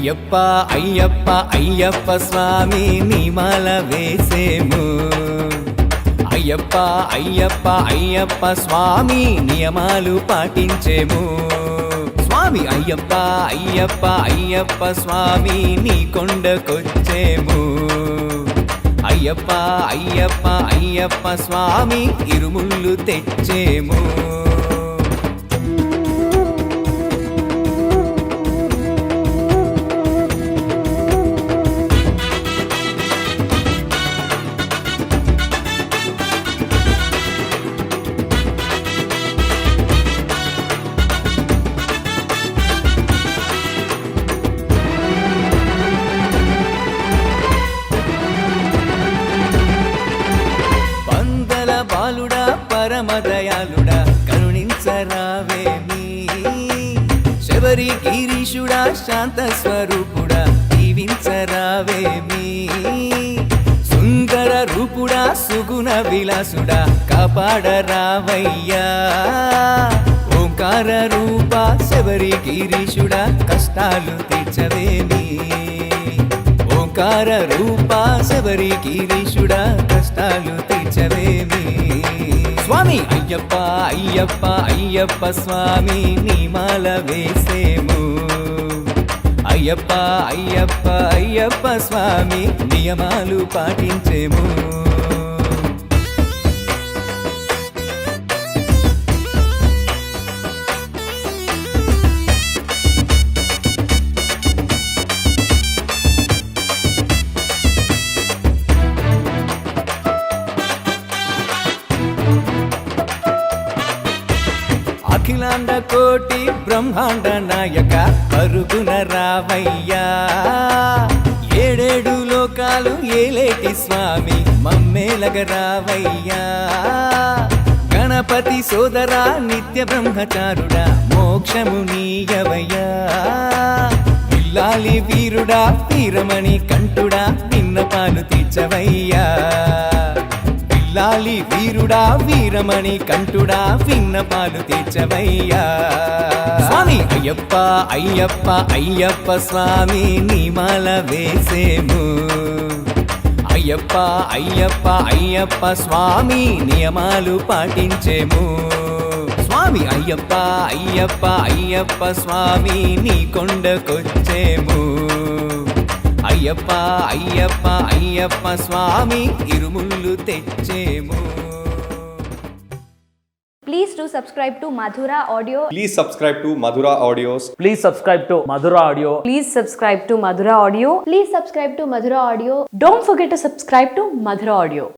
అయ్యప్ప అయ్యప్ప అయ్యప్ప స్వామి నిమాల వేసేము అయ్యప్ప అయ్యప్ప అయ్యప్ప స్వామి నియమాలు పాటించేము స్వామి అయ్యప్ప అయ్యప్ప అయ్యప్ప స్వామి నీ కొండకొచ్చేము అయ్యప్ప అయ్యప్ప అయ్యప్ప స్వామి ఇరుముళ్ళు తెచ్చేము బాలుడా పరమదయాళుడా కరుణించరావేమి శబరి గిరీషుడా శాంత స్వరూపుడా దీవించరావేమి సుందర రూపుడా సుగుణ విలాసుడా కాపాడరావయ్యా ఓంకార రూప శబరి గిరీషుడా కష్టాలు తీర్చవేమి ఓంకార రూప శబరి గిరీషుడా కష్టాలు తీర్చవేమి స్వామి అయ్యప్ప అయ్యప్ప అయ్యప్ప స్వామి నిమాల వేసేము అయ్యప్ప అయ్యప్ప అయ్యప్ప స్వామి నియమాలు పాటించేము అఖిలాండ కోటి బ్రహ్మాండ నాయక పరుగున రావయ్యా ఏడేడు లోకాలు ఏలేటి స్వామి మమ్మేలగ రావయ్యా గణపతి సోదరా నిత్య బ్రహ్మచారుడా మోక్షము నీయవయ్యా పిల్లాలి వీరుడా వీరమణి కంఠుడా విన్నపాలు తీర్చవయ్యా లాలి వీరుడా వీరమణి కంఠుడా విన్నపాలు తీర్చవయ్యా స్వామి అయ్యప్ప అయ్యప్ప అయ్యప్ప స్వామి నిమాల వేసేము అయ్యప్ప అయ్యప్ప అయ్యప్ప స్వామి నియమాలు పాటించేము స్వామి అయ్యప్ప అయ్యప్ప అయ్యప్ప స్వామి నీ కొండకొచ్చేము అయ్యప్ప అయ్యప్ప అయ్యప్ప స్వామి ఇరుముళ్ళు తెచ్చేము Please do subscribe to Madhura Audio. Please subscribe to Madhura Audios. Please subscribe to Madhura Audio. Please subscribe to Madhura Audio. Please subscribe to Madhura Audio. Don't forget to subscribe to Madhura Audio.